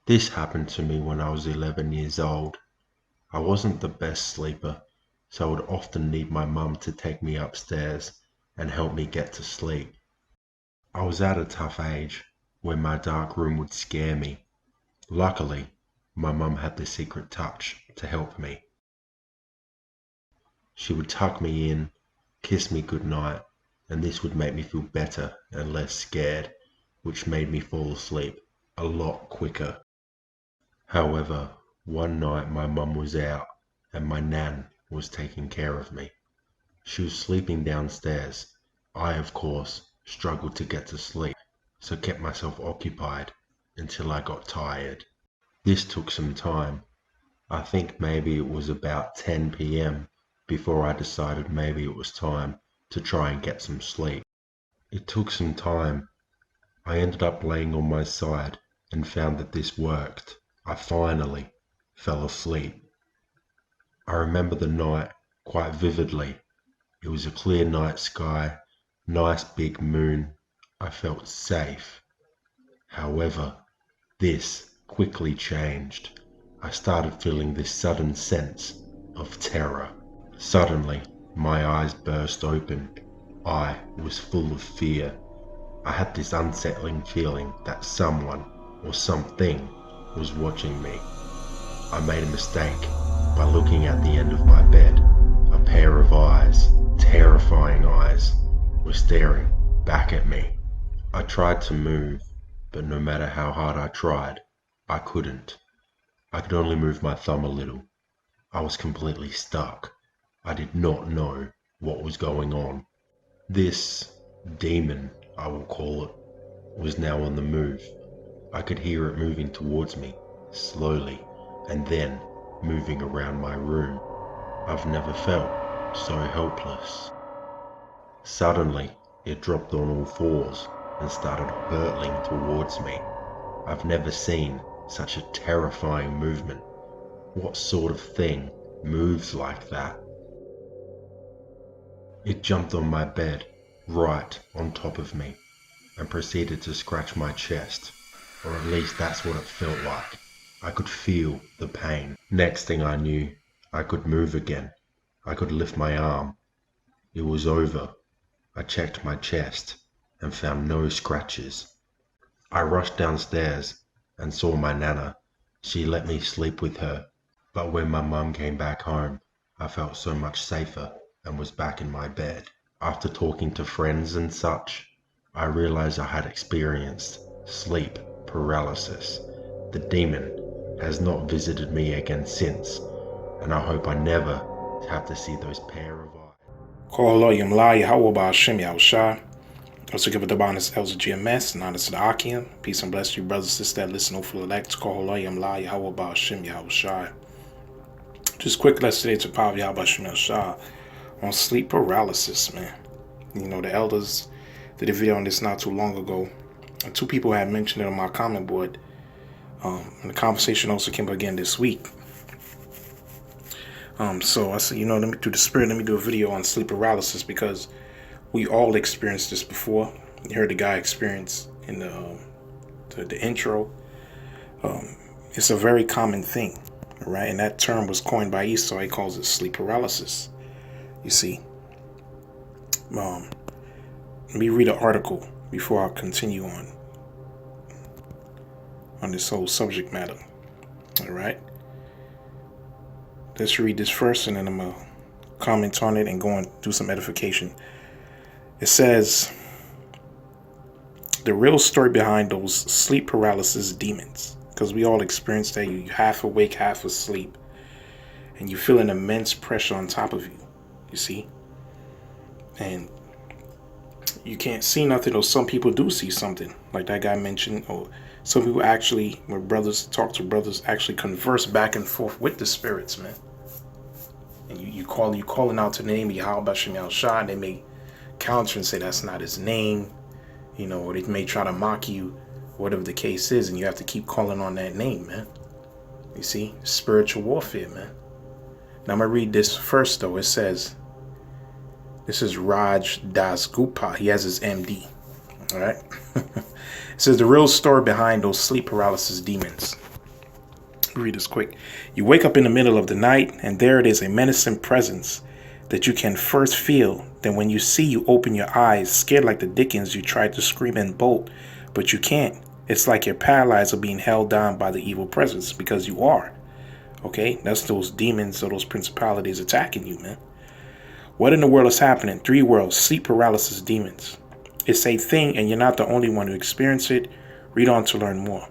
This happened to me when I was 11 years old. I wasn't the best sleeper, so I would often need my mum to take me upstairs and help me get to sleep. I was at a tough age where my dark room would scare me. Luckily, my mum had the secret touch to help me. She would tuck me in, kiss me goodnight, and this would make me feel better and less scared, which made me fall asleep a lot quicker. However, one night my mum was out and my nan was taking care of me. She was sleeping downstairs. I, of course, struggled to get to sleep, so kept myself occupied until I got tired. This took some time. I think maybe it was about 10 p.m. before I decided maybe it was time to try and get some sleep. It took some time. I ended up laying on my side and found that this worked. I finally fell asleep. I remember the night quite vividly. It was a clear night sky, nice big moon. I felt safe. However, this quickly changed. I started feeling this sudden sense of terror. Suddenly, my eyes burst open. I was full of fear. I had this unsettling feeling that someone or something was watching me. I made a mistake by looking at the end of my bed. A pair of eyes, terrifying eyes, were staring back at me. I tried to move, but no matter how hard I tried, I couldn't. I could only move my thumb a little. I was completely stuck. I did not know what was going on. This demon, I will call it, was now on the move. I could hear it moving towards me, slowly, and then moving around my room. I've never felt so helpless. Suddenly, it dropped on all fours and started hurtling towards me. I've never seen such a terrifying movement. What sort of thing moves like that? It jumped on my bed, right on top of me, and proceeded to scratch my chest, or at least that's what it felt like. I could feel the pain. Next thing I knew, I could move again. I could lift my arm. It was over. I checked my chest and found no scratches. I rushed downstairs and saw my nana. She let me sleep with her. But when my mum came back home, I felt so much safer and was back in my bed. After talking to friends and such, I realized I had experienced sleep paralysis. The demon has not visited me again since, and I hope I never have to see those pair of eyes. Yahawashi. Also give it the bonus L's GMS, and honest to the Akim. Peace and bless you, brothers and sisters that listen to elect. Just quick, let's today to Power Yahawashi on sleep paralysis, man. You know, the elders did a video on this not too long ago. And two people had mentioned it on my comment board. And the conversation also came up again this week. So I said, let me do the spirit, let me do a video on sleep paralysis because we all experienced this before. You heard the guy experience in the intro. It's a very common thing, right? And that term was coined by Esau. He calls it sleep paralysis. You see. Let me read an article before I continue on this whole subject matter. All right. Let's read this first, and then I'm gonna comment on it and go and do some edification. It says, the real story behind those sleep paralysis demons, because we all experience that. You half awake, half asleep, and you feel an immense pressure on top of you, you see? And you can't see nothing, or some people do see something, like that guy mentioned, or some people actually, when brothers talk to brothers, actually converse back and forth with the spirits, man. And you calling out to the name of Yahawashi, and they may counter and say that's not his name, or they may try to mock you, whatever the case is, and you have to keep calling on that name, man. You see, spiritual warfare, man. Now I'm gonna read this first, though. It says, this is Raj Das Gupta. He has his MD. All right. It says the real story behind those sleep paralysis demons. Read this quick. You wake up in the middle of the night, and there it is, a menacing presence that you can first feel. Then when you see, you open your eyes, scared like the dickens. You try to scream and bolt, but you can't. It's like you're paralyzed or being held down by the evil presence, because you are. Okay, that's those demons or those principalities attacking you, man. What in the world is happening? 3 worlds, sleep paralysis, demons. It's a thing, and you're not the only one who experience it. Read on to learn more.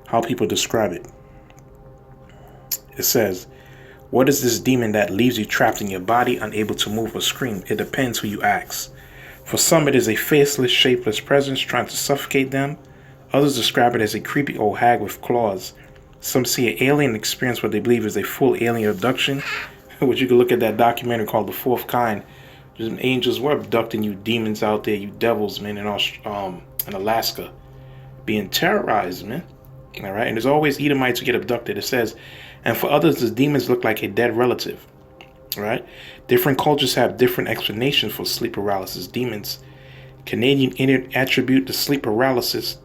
How people describe it. It says, what is this demon that leaves you trapped in your body, unable to move or scream? It depends who you ask. For some, it is a faceless, shapeless presence trying to suffocate them. Others describe it as a creepy old hag with claws. Some see an alien experience what they believe is a full alien abduction, which you can look at that documentary called The Fourth Kind. Just angels were abducting you demons out there, you devils, man, in Alaska, being terrorized, man. All right, and there's always Edomites who get abducted. It says, and for others, the demons look like a dead relative. All right, different cultures have different explanations for sleep paralysis demons. Canadian attribute the sleep paralysis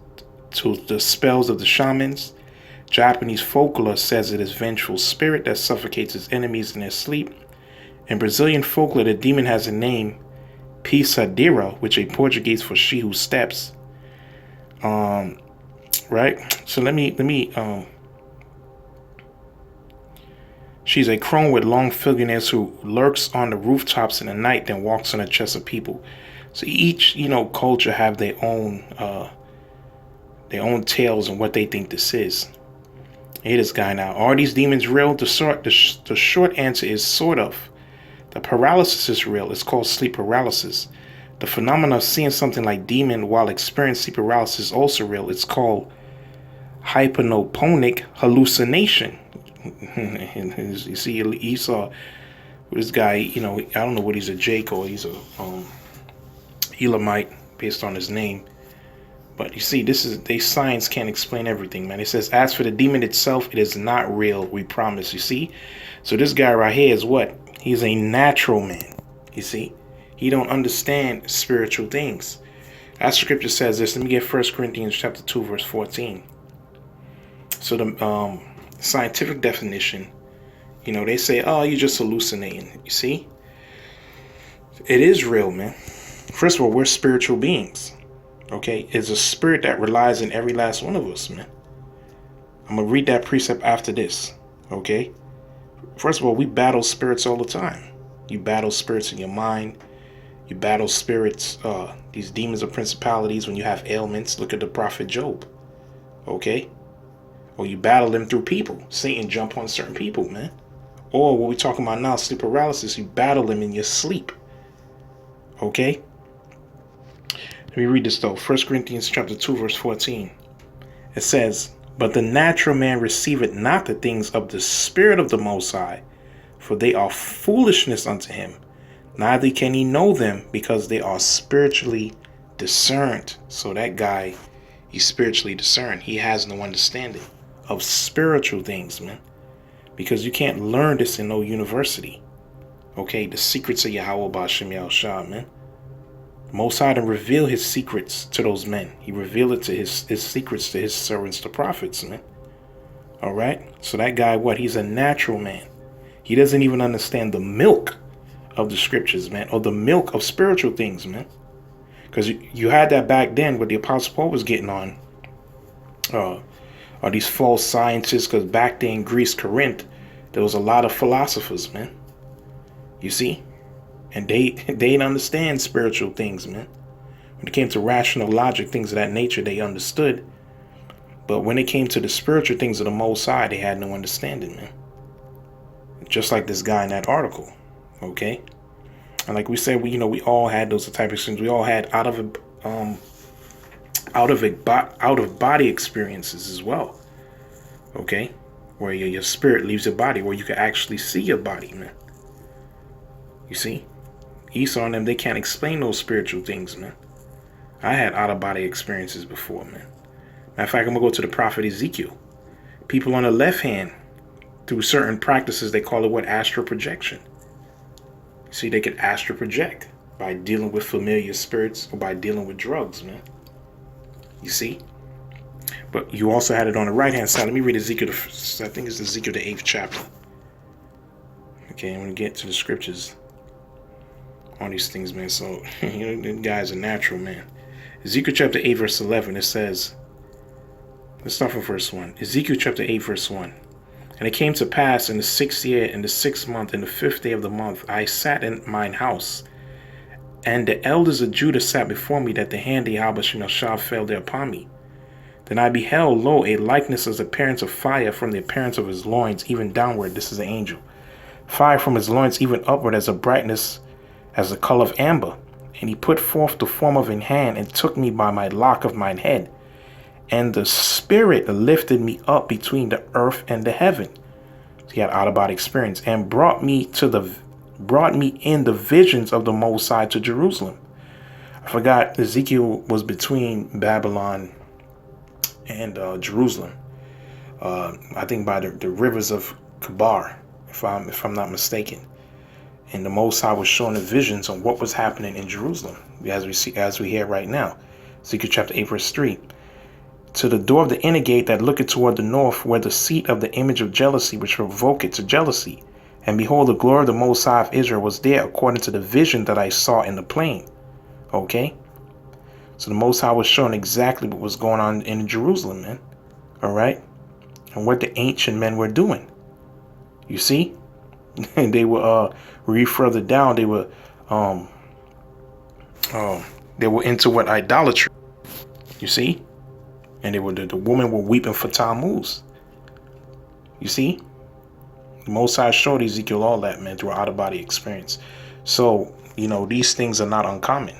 to the spells of the shamans. Japanese folklore says it is vengeful spirit that suffocates its enemies in their sleep. In Brazilian folklore, the demon has a name, Pisadeira, which is Portuguese for she who steps. Right? So let me she's a crone with long fingernails who lurks on the rooftops in the night, then walks on the chests of people. So each, culture have their own tales and what they think this is. Hey, this guy now. Are these demons real? The short answer is sort of. The paralysis is real. It's called sleep paralysis. The phenomenon of seeing something like demon while experiencing sleep paralysis is also real. It's called hypnoponic hallucination. You see, Esau, this guy, I don't know what he's a Jake or he's a Elamite based on his name. But you see, science can't explain everything, man. It says, as for the demon itself, it is not real, we promise. You see? So this guy right here is what? He's a natural man. You see? He don't understand spiritual things. As scripture says this, let me get 1 Corinthians chapter 2, verse 14. So the scientific definition, they say, oh, you're just hallucinating. You see? It is real, man. First of all, we're spiritual beings. Okay? It's a spirit that relies in every last one of us, man. I'm going to read that precept after this. Okay? First of all, we battle spirits all the time. You battle spirits in your mind. You battle spirits, these demons or principalities when you have ailments. Look at the prophet Job. Okay? Or you battle them through people. Satan jump on certain people, man. Or what we're talking about now, sleep paralysis, you battle them in your sleep. Okay? Let me read this though. 1 Corinthians chapter 2, verse 14. It says, but the natural man receiveth not the things of the Spirit of the Most High, for they are foolishness unto him. Neither can he know them, because they are spiritually discerned. So that guy, he's spiritually discerned. He has no understanding of spiritual things, man. Because you can't learn this in no university. Okay, the secrets of Yahawah B'Shem Yahushua, man. Most High didn't reveal his secrets to those men. He revealed it to his secrets to his servants, the prophets, man. All right? So that guy, he's a natural man. He doesn't even understand the milk of the scriptures, man, or the milk of spiritual things, man. Because you had that back then, what the Apostle Paul was getting on are these false scientists, because back then in Greece, Corinth, there was a lot of philosophers, man. You see? And they didn't understand spiritual things, man. When it came to rational logic, things of that nature, they understood. But when it came to the spiritual things of the Most High, they had no understanding, man. Just like this guy in that article, okay? And like we said, we all had those type of things. We all had out of body experiences as well, okay? Where your spirit leaves your body, where you can actually see your body, man. You see? Esau and them, they can't explain those spiritual things, man. I had out-of-body experiences before, man. Matter of fact, I'm going to go to the prophet Ezekiel. People on the left hand, through certain practices, they call it astral projection. See, they could astral project by dealing with familiar spirits or by dealing with drugs, man. You see? But you also had it on the right-hand side. Let me read Ezekiel. I think it's Ezekiel, the 8th chapter. Okay, I'm going to get to the scriptures on these things, man. So, you know, the guy's a natural, man. Ezekiel chapter 8, verse 11, it says, let's start from verse 1. Ezekiel chapter 8, verse 1. And it came to pass in the 6th year, in the 6th month, in the 5th day of the month, I sat in mine house, and the elders of Judah sat before me, that the hand of Yahawashi fell there upon me. Then I beheld, lo, a likeness as the appearance of fire from the appearance of his loins, even downward. This is an angel. Fire from his loins, even upward, as a brightness, as the color of amber. And he put forth the form of an hand, and took me by my lock of mine head. And the Spirit lifted me up between the earth and the heaven. So he had out-of-body experience, and brought me in the visions of the Most High to Jerusalem. I forgot Ezekiel was between Babylon and Jerusalem. I think by the rivers of Kabar, if I'm not mistaken. And the Most High was showing the visions on what was happening in Jerusalem, as we hear right now. Ezekiel chapter 8, verse 3. To the door of the inner gate that looketh toward the north, where the seat of the image of jealousy, which provoketh to jealousy. And behold, the glory of the Most High of Israel was there, according to the vision that I saw in the plain. Okay? So the Most High was showing exactly what was going on in Jerusalem, man. All right? And what the ancient men were doing. You see? And they were, read further down, they were into what? Idolatry. You see? And they were, the women were weeping for Tammuz. You see? The Most High showed Ezekiel all that, man, through out-of-body experience. So, you know, these things are not uncommon.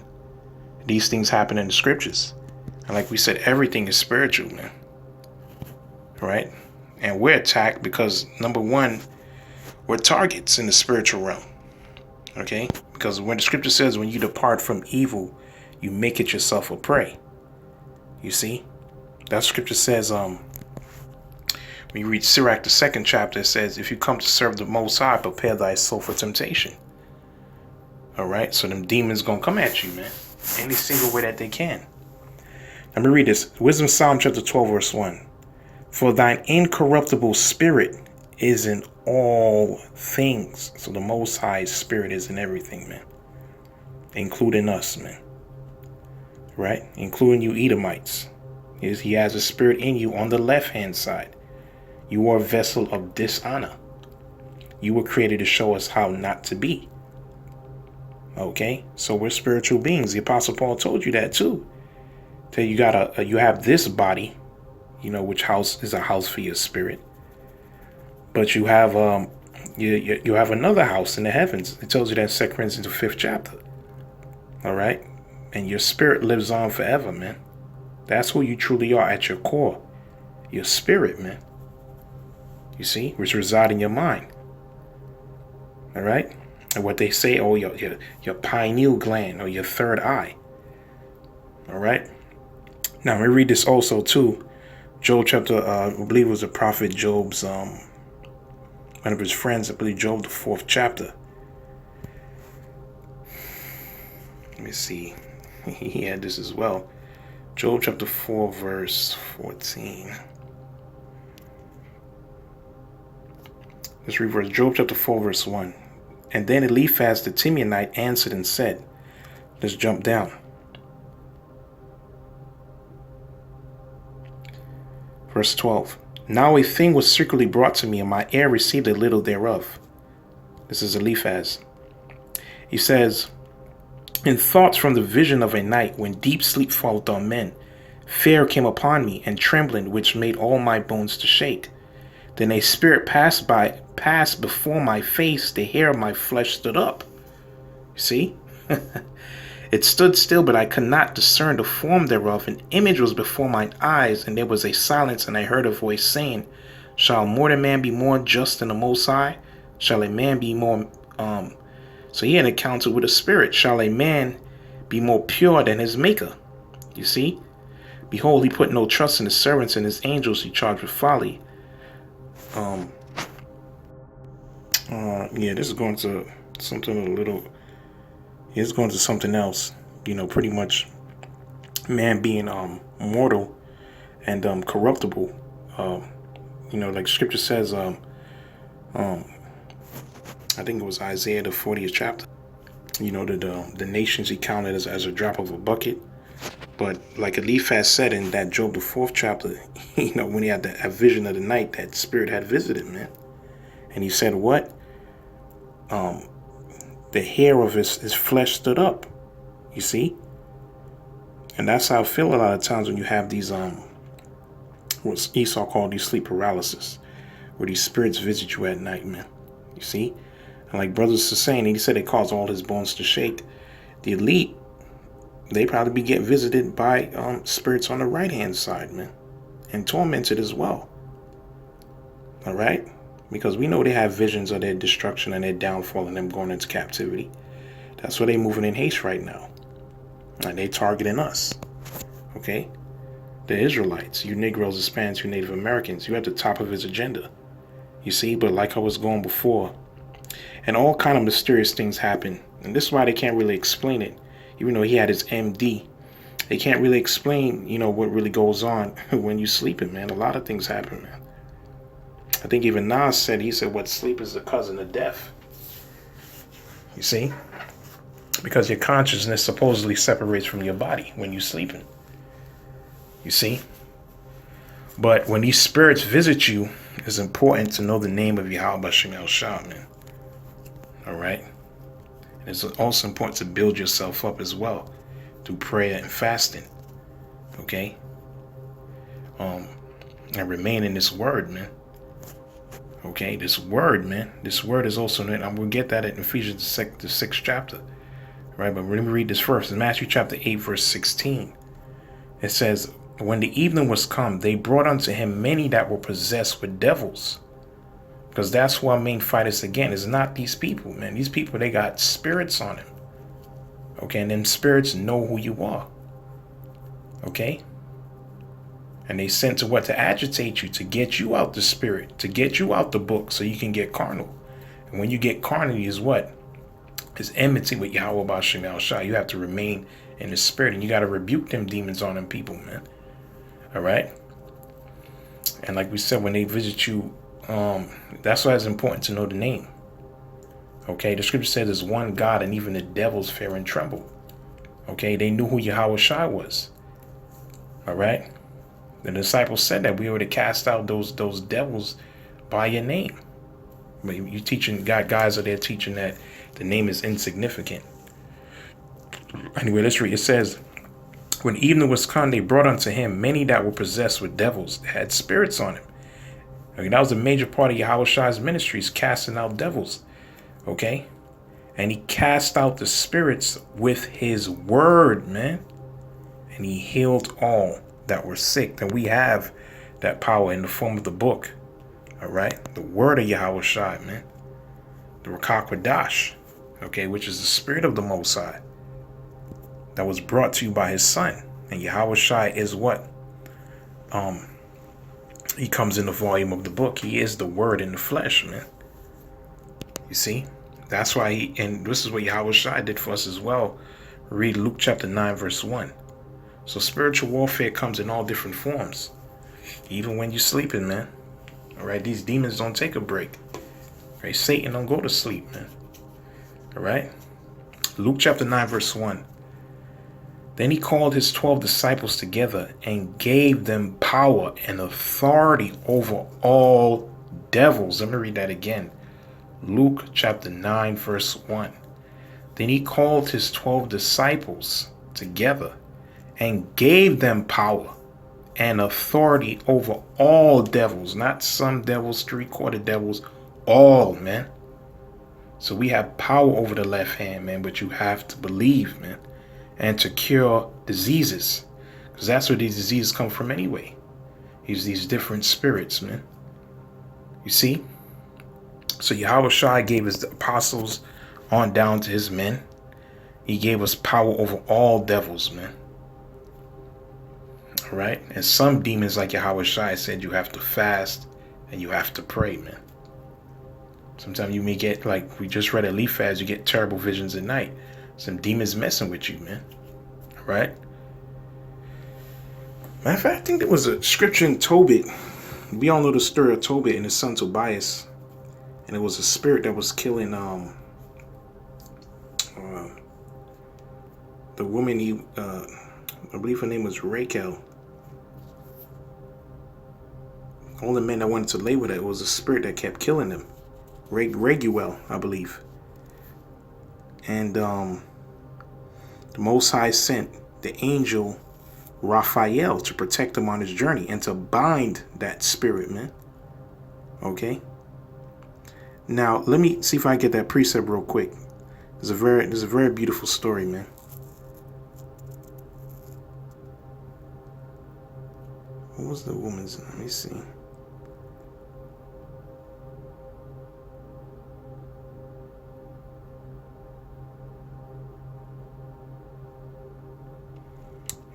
These things happen in the scriptures. And like we said, everything is spiritual, man. Right? And we're attacked because, number one, we're targets in the spiritual realm. Okay? Because when the scripture says, when you depart from evil, you make it yourself a prey. You see? That scripture says, when you read Sirach, the 2nd chapter, it says, if you come to serve the Most High, prepare thy soul for temptation. All right? So them demons going to come at you, man. Any single way that they can. Let me read this. Wisdom Psalm chapter 12, verse 1. For thine incorruptible spirit is in all things. So the Most High's spirit is in everything, man. Including us, man. Right? Including you Edomites. He has a spirit in you on the left-hand side. You are a vessel of dishonor. You were created to show us how not to be. Okay? So we're spiritual beings. The Apostle Paul told you that too. That you have this body, you know, which house is a house for your spirit. But you have you have another house in the heavens. It tells you that in 2 Corinthians, the 5th chapter. All right? And your spirit lives on forever, man. That's who you truly are at your core. Your spirit, man. You see? Which reside in your mind. All right? And what they say, oh, your pineal gland or your third eye. All right? Now, let me read this also, too. Job chapter, I believe it was the prophet Job's, one of his friends, I believe Job, the 4th chapter. Let me see. He had this as well. Job chapter 4, verse 14. Let's reverse. Job chapter 4, verse 1. And then Eliphaz the Temanite answered and said, let's jump down. Verse 12. Now a thing was secretly brought to me, and my ear received a little thereof. This is Eliphaz. He says, in thoughts from the vision of a night, when deep sleep falleth on men, fear came upon me, and trembling, which made all my bones to shake. Then a spirit passed before my face, the hair of my flesh stood up. You see? It stood still, but I could not discern the form thereof. An image was before mine eyes, and there was a silence, and I heard a voice saying, shall mortal man be more just than the Most High? Shall a man be more... So he had encountered with a spirit. Shall a man be more pure than his maker? You see? Behold, he put no trust in his servants, and his angels he charged with folly. Yeah, this is going to something a little... It's going to something else. You know, pretty much man being mortal and corruptible. Like Scripture says, I think it was Isaiah the 40th chapter. The nations he counted as a drop of a bucket. But like Eliphaz said in that Job the 4th chapter, when he had that vision of the night, that spirit had visited, man. And he said what? The hair of his flesh stood up. You see? And that's how I feel a lot of times when you have these what Esau called these sleep paralysis, where these spirits visit you at night, man. You see? And like brothers are saying, he said it caused all his bones to shake. The elite, they probably be getting visited by spirits on the right hand side, man, and tormented as well. All right? Because we know they have visions of their destruction and their downfall and them going into captivity. That's why they're moving in haste right now. And they targeting us. Okay? The Israelites, you Negroes, Hispanics, you Native Americans, you're at the top of his agenda. You see? But like I was going before, and all kind of mysterious things happen. And this is why they can't really explain it. Even though he had his MD, they can't really explain, what really goes on when you sleeping, man. A lot of things happen, man. I think even Nas said, what sleep is the cousin of death. You see? Because your consciousness supposedly separates from your body when you're sleeping. You see? But when these spirits visit you, it's important to know the name of Yahawashi, man. All right? And it's also important to build yourself up as well through prayer and fasting. Okay? And remain in this word, man. Okay, this word, man. This word is also, and we'll get that in Ephesians the 6th chapter. Right, but let me read this first. In Matthew chapter 8, verse 16. It says, when the evening was come, they brought unto him many that were possessed with devils. Because that's who our main fight is again. It's not these people, man. These people, they got spirits on them. Okay, and them spirits know who you are. Okay? And they sent to what? To agitate you, to get you out the spirit, to get you out the book so you can get carnal. And when you get carnal, is what? Is enmity with Yahawah. You have to remain in the spirit, and you got to rebuke them demons on them people, man. All right? And like we said, when they visit you, that's why it's important to know the name. Okay? The scripture says there's one God, and even the devils fear and tremble. Okay? They knew who Yahawashi was. All right? The disciples said that we were to cast out those devils by your name. But you teaching, guys are there teaching that the name is insignificant. Anyway, let's read. It says, when evening was come, they brought unto him many that were possessed with devils, that had spirits on him. Okay, that was a major part of Yahawashi's ministries, casting out devils. Okay? And he cast out the spirits with his word, man. And he healed all that were sick. And we have that power in the form of the book. All right? The word of Yahawashi, man. The Rakakwadash. Okay, which is the spirit of the Most High. That was brought to you by his son. And Yahawashi is what? He comes in the volume of the book. He is the word in the flesh, man. You see? That's why and this is what Yahawashi did for us as well. Read Luke chapter 9, verse 1. So spiritual warfare comes in all different forms. Even when you're sleeping, man. All right, these demons don't take a break. Right? Satan don't go to sleep, man. All right? Luke chapter 9, verse 1. Then he called his 12 disciples together and gave them power and authority over all devils. Let me read that again. Luke chapter 9, verse 1. Then he called his 12 disciples together and gave them power and authority over all devils. Not some devils, 3/4 devils, all, man. So we have power over the left hand, man, but you have to believe, man, and to cure diseases, because that's where these diseases come from anyway. These different spirits, man. You see? So Yahawashi gave his apostles on down to his men. He gave us power over all devils, man. All right? And some demons, like Yahawashi said, you have to fast and you have to pray, man. Sometimes you may get, like we just read at Eliphaz, you get terrible visions at night. Some demons messing with you, man. All right? Matter of fact, I think there was a scripture in Tobit. We all know the story of Tobit and his son Tobias. And it was a spirit that was killing the woman I believe her name was Rachel. All the men that wanted to lay with her, it was a spirit that kept killing them. Raguel, I believe. And the Most High sent the angel Raphael to protect him on his journey and to bind that spirit, man. Okay. Now let me see if I get that precept real quick. There's a very beautiful story, man. What was the woman's? Let me see.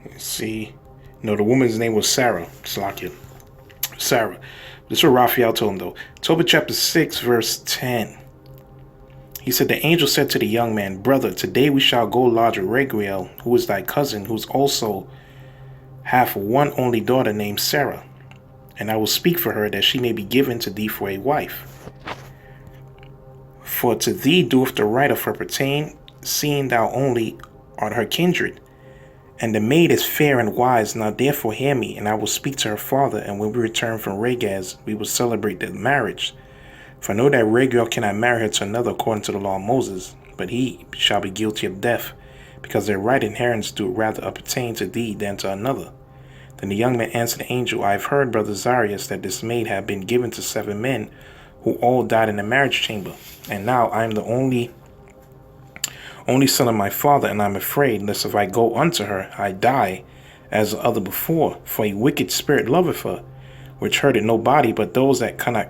Let's see. No, the woman's name was Sarah. Slakia. Sarah. This is what Raphael told him, though. Tobit chapter 6, verse 10. He said, the angel said to the young man, brother, today we shall go lodge with Raguel, who is thy cousin, who's also hath one only daughter named Sarah. And I will speak for her, that she may be given to thee for a wife. For to thee doeth the right of her pertain, seeing thou only art her kindred. And the maid is fair and wise. Now therefore hear me, and I will speak to her father, and when we return from Regaz, we will celebrate the marriage. For know that Raguel cannot marry her to another according to the law of Moses, but he shall be guilty of death, because their right inheritance do rather appertain to thee than to another. Then the young man answered the angel, I have heard, brother Zarias, that this maid had been given to 7 men, who all died in the marriage chamber. And now I am the only son of my father, and I am afraid, lest if I go unto her, I die, as the other before. For a wicked spirit loveth her, which hurteth no body, but those that cannot,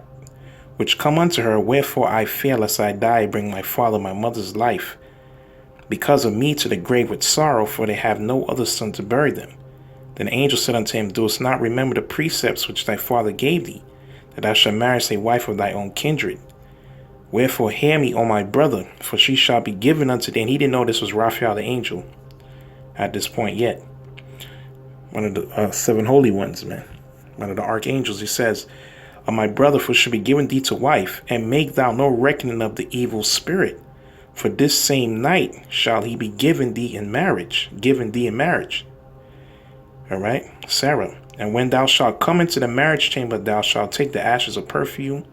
which come unto her. Wherefore I fear lest I die, bring my father my mother's life, because of me, to the grave with sorrow, for they have no other son to bury them. Then the angel said unto him, dost not remember the precepts which thy father gave thee, that thou shalt marry a wife of thy own kindred? Wherefore hear me, O my brother, for she shall be given unto thee. And he didn't know this was Raphael the angel at this point yet. One of the 7 holy ones, man. One of the archangels. He says, O my brother, for she shall be given thee to wife, and make thou no reckoning of the evil spirit. For this same night shall he be given thee in marriage. All right, Sarah. And when thou shalt come into the marriage chamber, thou shalt take the ashes of perfume.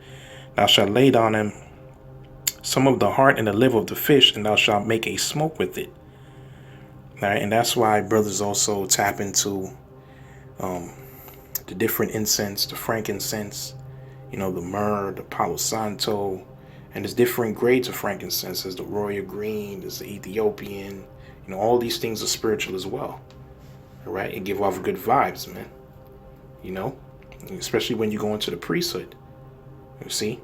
Thou shalt lay down them some of the heart and the liver of the fish, and thou shalt make a smoke with it. All right, and that's why brothers also tap into the different incense, the frankincense, the myrrh, the palo santo, and there's different grades of frankincense. There's the royal green, there's the Ethiopian, all these things are spiritual as well. All right, and give off good vibes, man. Especially when you go into the priesthood. You see,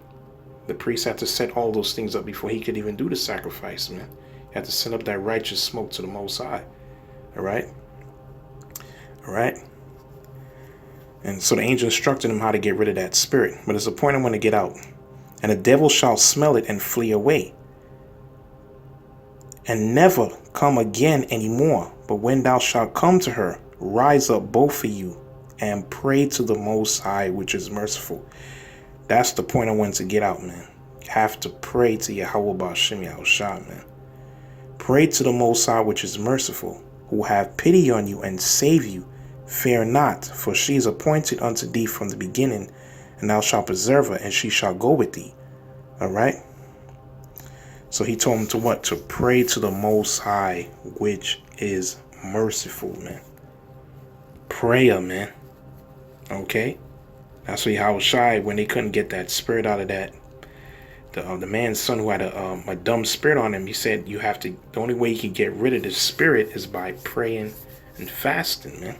the priest had to set all those things up before he could even do the sacrifice, man. He had to send up that righteous smoke to the Most High. All right. And so the angel instructed him how to get rid of that spirit. But there's a point I want to get out. And the devil shall smell it and flee away, and never come again anymore. But when thou shalt come to her, rise up both of you, and pray to the Most High, which is merciful. That's the point I wanted to get out, man. You have to pray to Yahawah B'Shem Yahawashi, man. Pray to the Most High, which is merciful, who have pity on you and save you. Fear not, for she is appointed unto thee from the beginning, and thou shalt preserve her, and she shall go with thee. All right? So he told him to what? To pray to the Most High, which is merciful, man. Prayer, man. Okay? That's why Yahawashi, when they couldn't get that spirit out of that, the man's son who had a dumb spirit on him, he said the only way you can get rid of this spirit is by praying and fasting, man.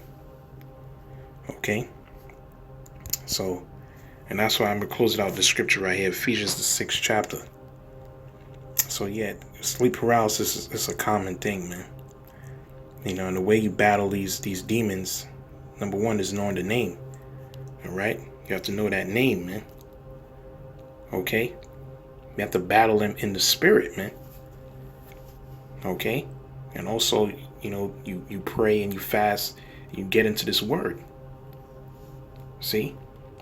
Okay? So, and that's why I'm going to close it out with the scripture right here, Ephesians the 6th chapter. So yeah, sleep paralysis is a common thing, man. And the way you battle these demons, number one is knowing the name. All right? You have to know that name, man. Okay? You have to battle them in the spirit, man. Okay? And also, you pray and you fast, and you get into this word. See?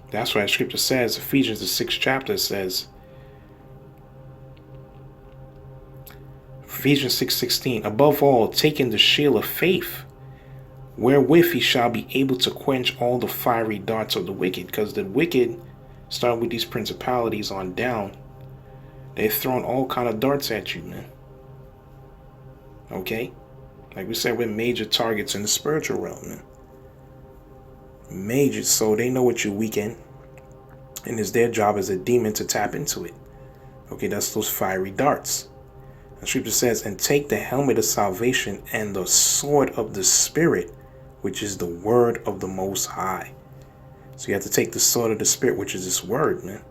That's why scripture says, Ephesians the 6th chapter says, Ephesians 6:16, above all, taking the shield of faith, wherewith he shall be able to quench all the fiery darts of the wicked. Because the wicked, starting with these principalities on down, they're throwing all kind of darts at you, man. Okay? Like we said, we're major targets in the spiritual realm, man. Major, so they know what you're weak in. And it's their job as a demon to tap into it. Okay, that's those fiery darts. The scripture says, and take the helmet of salvation and the sword of the Spirit, which is the word of the Most High. So you have to take the sword of the Spirit, which is this word, man.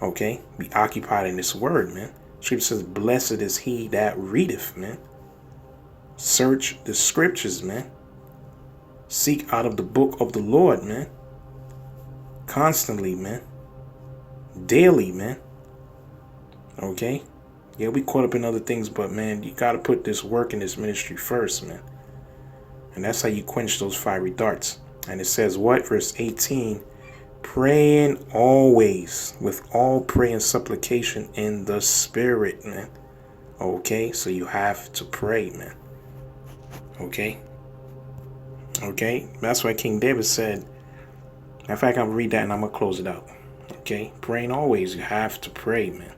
Okay, be occupied in this word, man. Scripture says, blessed is he that readeth, man. Search the scriptures, man. Seek out of the book of the Lord, man. Constantly, man. Daily, man. Okay. Yeah, we caught up in other things, but man, you got to put this work in this ministry first, man. And that's how you quench those fiery darts. And it says what? Verse 18, praying always with all prayer and supplication in the Spirit, man. Okay, so you have to pray, man. Okay. Okay, that's why King David said, in fact, I'm going to read that and I'm going to close it out. Okay, praying always, you have to pray, man.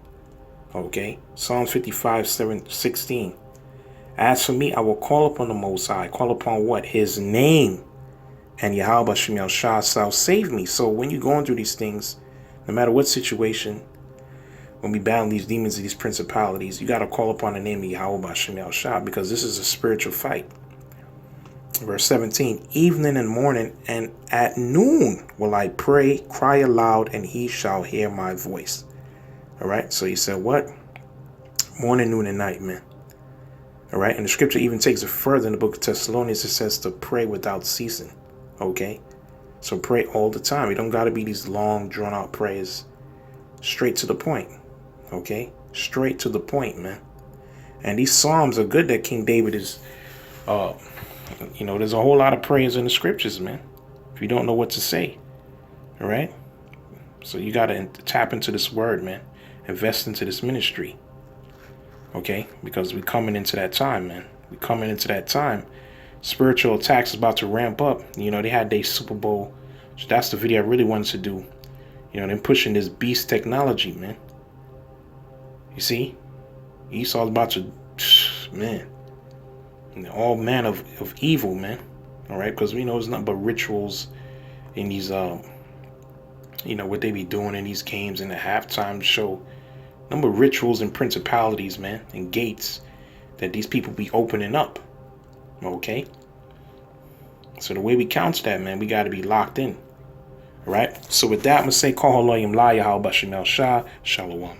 Okay, Psalms 55:16. As for me, I will call upon the Most High. Call upon what? His name. And Yahawashi shall save me. So when you're going through these things, no matter what situation, when we battle these demons and these principalities, you got to call upon the name of Yahawashi, because this is a spiritual fight. Verse 17, evening and morning and at noon will I pray, cry aloud, and he shall hear my voice. All right. So he said what? Morning, noon, and night, man. All right. And the scripture even takes it further in the book of Thessalonians. It says to pray without ceasing. Okay. So pray all the time. You don't got to be these long, drawn out prayers. Straight to the point. Okay. Straight to the point, man. And these Psalms are good that King David is, there's a whole lot of prayers in the scriptures, man. If you don't know what to say. All right. So you got to tap into this word, man. Invest into this ministry. Okay. Because we're coming into that time, man. We're coming into that time. Spiritual attacks is about to ramp up. You know, they had their Super Bowl. So that's the video I really wanted to do. You know, them pushing this beast technology, man. You see? Esau's about to, man. All manner of evil, man. All right? Because we know it's nothing but rituals in these, what they be doing in these games in the halftime show. Number of rituals and principalities, man, and gates that these people be opening up. Okay? So the way we counter that, man, we got to be locked in. All right? So with that, I'm going to say, Call Haloyim La Yahawashi Shalom.